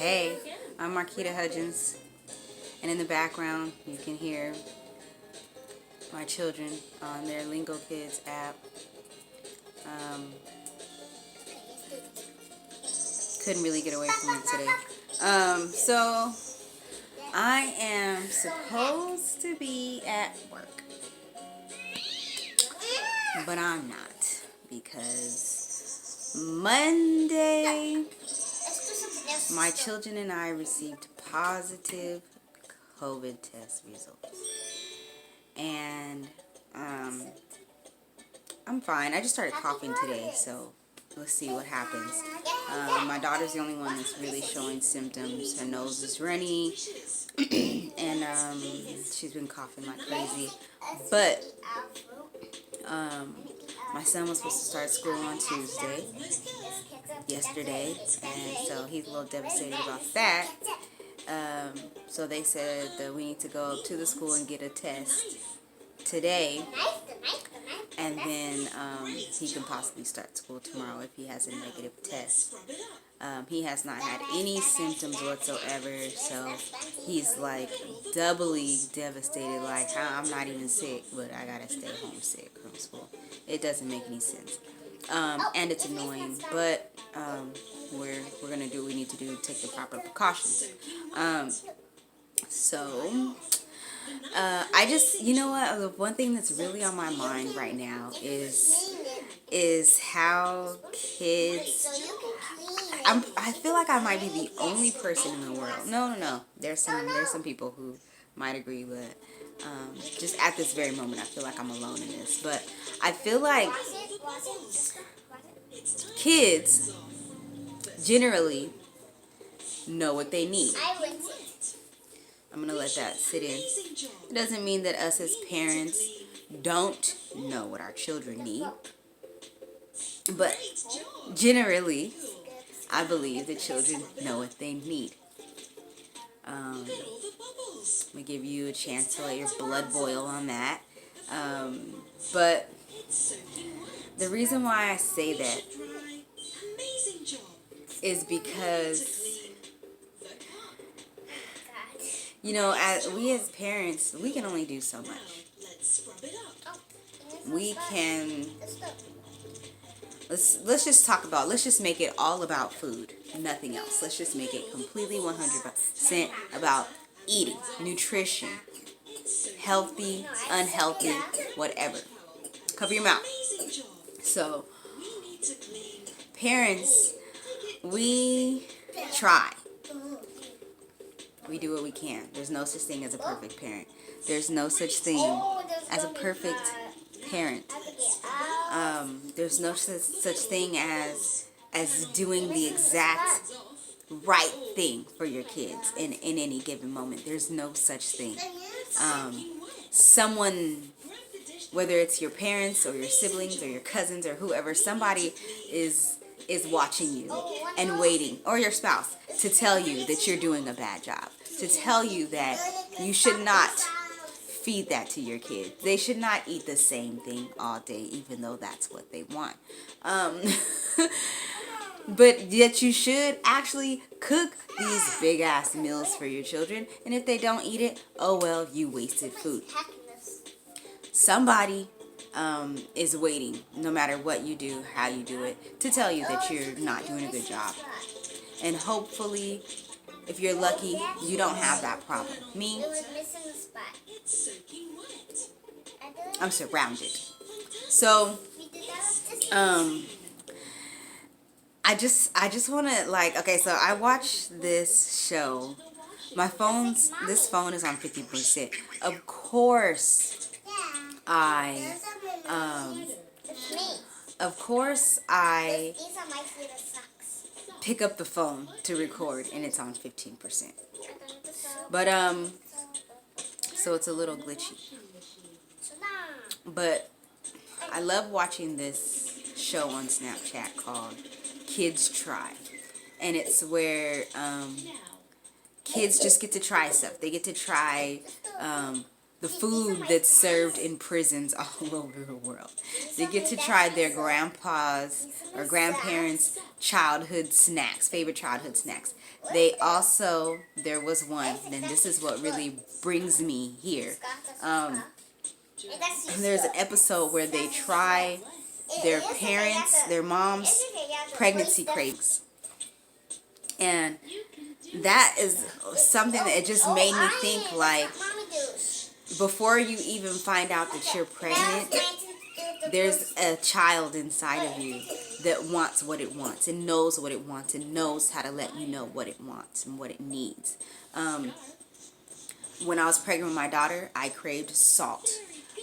Hey, I'm Marquita Hudgens, and in the background you can hear my children on their Lingo Kids app. Um, couldn't really get away from it today. So I am supposed to be at work, but I'm not because Monday my children and I received positive COVID test results. And I'm fine. I just started coughing today, so let's see what happens. My daughter's the only one that's really showing symptoms. Her nose is runny, and she's been coughing like crazy. But my son was supposed to start school on Tuesday, yesterday, and so he's a little devastated about that. So they said that we need to go up to the school and get a test today, and then he can possibly start school tomorrow if he has a negative test. He has not had any symptoms whatsoever, so he's like doubly devastated, like I'm not even sick, but I gotta stay home sick from school. It doesn't make any sense. And it's annoying, but we're gonna do what we need to do to take the proper precautions. So I just, you know what, the one thing that's really on my mind right now is how kids, I feel like I might be the only person in the world. No. There's some people who might agree, but just at this very moment, I feel like I'm alone in this. But I feel like kids generally know what they need. I'm going to let that sit in. It doesn't mean that us as parents don't know what our children need. But generally, I believe that children know what they need. I'm going to give you a chance to let your blood boil on that. But the reason why I say that is because, you know, we as parents, we can only do so much. We can, let's just make it all about food, nothing else. Let's just make it completely 100% about eating, nutrition, healthy, unhealthy, whatever. Cover your mouth. So, parents, we try. We do what we can. There's no such thing as a perfect parent. There's no such thing as a perfect parent. There's no such thing as doing the exact right thing for your kids in any given moment. There's no such thing. Someone, whether it's your parents or your siblings or your cousins or whoever, somebody is watching you and waiting, or your spouse, to tell you that you're doing a bad job, to tell you that you should not feed that to your kids. They should not eat the same thing all day, even though that's what they want. But yet you should actually cook these big ass meals for your children, and if they don't eat it, oh well, you wasted food. Somebody is waiting, no matter what you do, how you do it, to tell you that you're not doing a good job. And hopefully, if you're lucky, you don't have that problem. Me, I'm surrounded. So, I just want to, like, okay, so I watched this show. This phone is on 50%. Of course, I pick up the phone to record, and it's on 15%. But, so it's a little glitchy. But I love watching this show on Snapchat called Kids Try. And it's where kids just get to try stuff. They get to try the food that's served in prisons all over the world. They get to try their grandpa's or grandparents' childhood snacks, favorite childhood snacks. They also, there was one, and this is what really brings me here. There's an episode where they try their parents, their mom's pregnancy cravings. And that is something that it just made me think, like, before you even find out that you're pregnant, there's a child inside of you that wants what it wants and knows what it wants and knows how to let you know what it wants and what it needs. When I was pregnant with my daughter, I craved salt.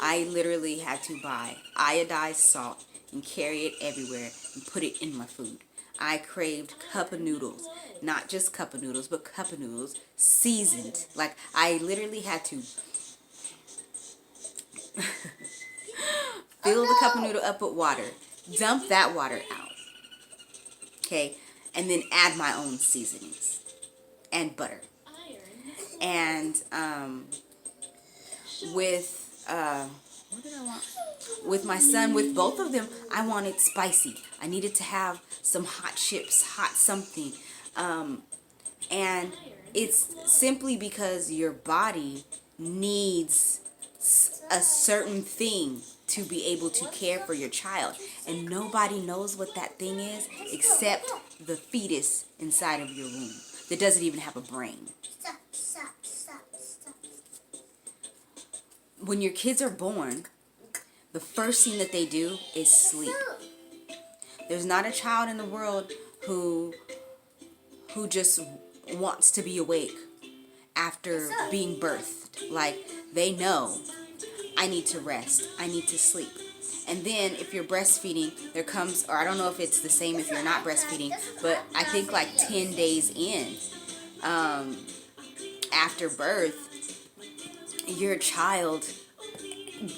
I literally had to buy iodized salt and carry it everywhere and put it in my food. I craved cup of noodles. Not just cup of noodles, but cup of noodles seasoned. Like, I literally had to fill the cup of noodle up with water, dump that water out, okay, and then add my own seasonings and butter. And what did I want? With my son, with both of them, I wanted spicy. I needed to have some hot chips, hot something. And it's simply because your body needs a certain thing to be able to care for your child. And nobody knows what that thing is except the fetus inside of your womb that doesn't even have a brain. When your kids are born, the first thing that they do is sleep. There's not a child in the world who just wants to be awake after being birthed. Like, they know, I need to rest, I need to sleep. And then if you're breastfeeding, there comes, or I don't know if it's the same if you're not breastfeeding, but I think like 10 days in, after birth, your child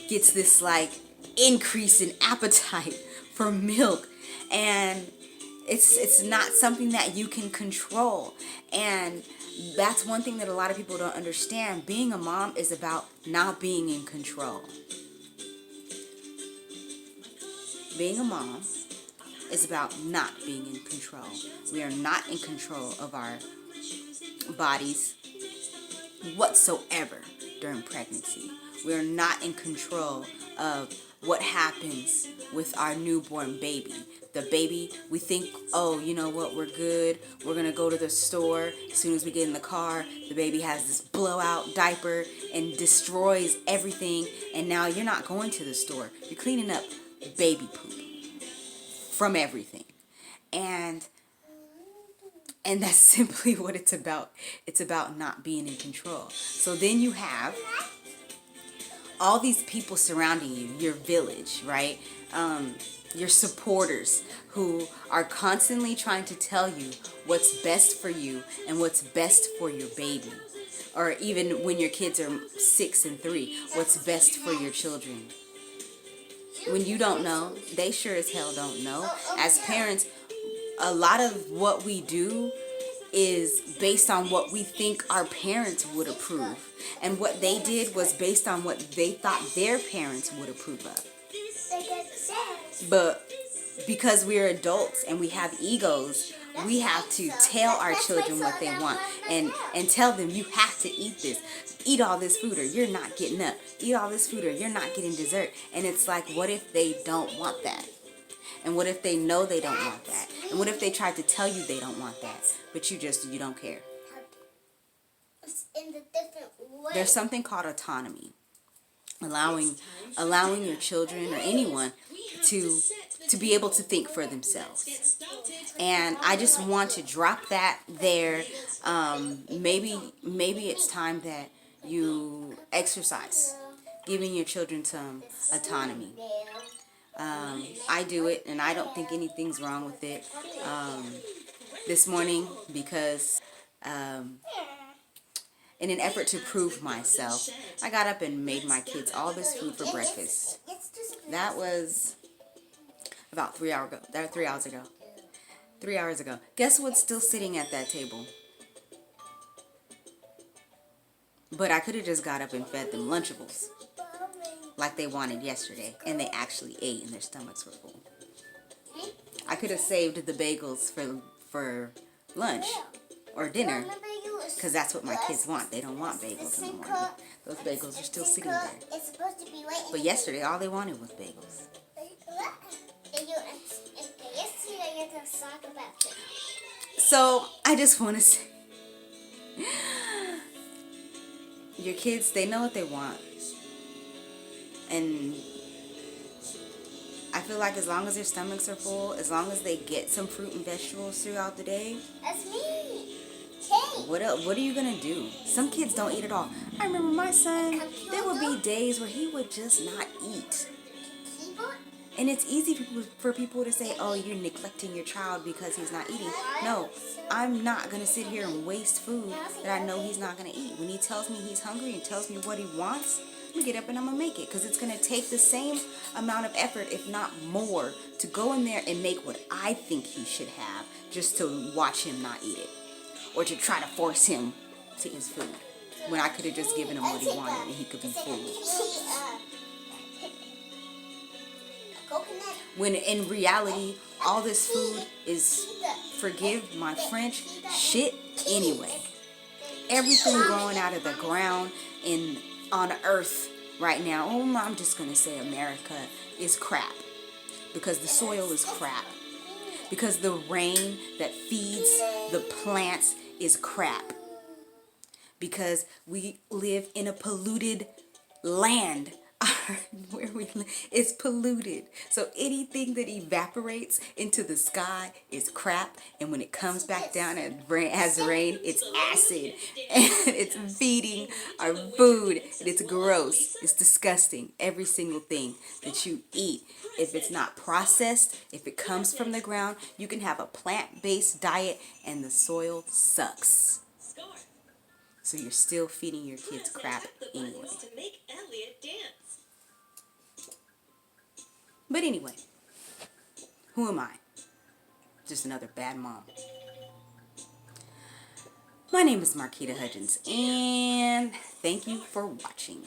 gets this like increase in appetite for milk, and it's not something that you can control. And that's one thing that a lot of people don't understand. Being a mom is about not being in control. Being a mom is about not being in control. We are not in control of our bodies whatsoever during pregnancy. We are not in control of what happens with our newborn baby. The baby, we think, oh, you know what, we're good. We're going to go to the store. As soon as we get in the car, the baby has this blowout diaper and destroys everything. And now you're not going to the store. You're cleaning up baby poop from everything. And that's simply what it's about. It's about not being in control. So then you have all these people surrounding you, your village, right? Your supporters who are constantly trying to tell you what's best for you and what's best for your baby. Or even when your kids are 6 and 3, what's best for your children. When you don't know, they sure as hell don't know. As parents, a lot of what we do is based on what we think our parents would approve. And what they did was based on what they thought their parents would approve of. But because we're adults and we have egos, we have to tell our children what they want and tell them, you have to eat this. Eat all this food or you're not getting up. Eat all this food or you're not getting dessert. And it's like, what if they don't want that? And what if they know they don't want that? And what if they tried to tell you they don't want that, but you don't care? There's something called autonomy. Allowing your children or anyone to be able to think for themselves. And I just want to drop that there. Maybe it's time that you exercise, giving your children some autonomy. I do it, and I don't think anything's wrong with it. This morning, because in an effort to prove myself, I got up and made my kids all this food for breakfast. That was about 3 hours ago. 3 hours ago. 3 hours ago. Guess what's still sitting at that table? But I could have just got up and fed them Lunchables like they wanted yesterday, and they actually ate and their stomachs were full. I could have saved the bagels for lunch or dinner, because that's what my kids want. They don't want bagels in the morning. Those bagels are still sitting there. But yesterday, all they wanted was bagels. So, I just want to say, your kids, they know what they want. And I feel like as long as their stomachs are full, as long as they get some fruit and vegetables throughout the day. That's me. What else? What are you gonna do? Some kids don't eat at all. I remember my son, there would be days where he would just not eat. And it's easy for people to say, oh, you're neglecting your child because he's not eating. No, I'm not going to sit here and waste food that I know he's not going to eat. When he tells me he's hungry and tells me what he wants, I'm going to get up and I'm going to make it. Because it's going to take the same amount of effort, if not more, to go in there and make what I think he should have just to watch him not eat it. Or to try to force him to eat his food. When I could have just given him what he wanted and he could be full. When in reality, all this food is, forgive my French, shit anyway. Everything growing out of the ground on earth right now, I'm just going to say America, is crap. Because the soil is crap. Because the rain that feeds the plants is crap. Because we live in a polluted land. Where we live is polluted. So anything that evaporates into the sky is crap, and when it comes back down as rain, it's acid, and it's feeding our food, and it's gross. It's disgusting. Every single thing that you eat, if it's not processed, if it comes from the ground, you can have a plant-based diet and the soil sucks. So you're still feeding your kids crap anyway. But anyway, who am I? Just another bad mom. My name is Marquita Hudgens, and thank you for watching.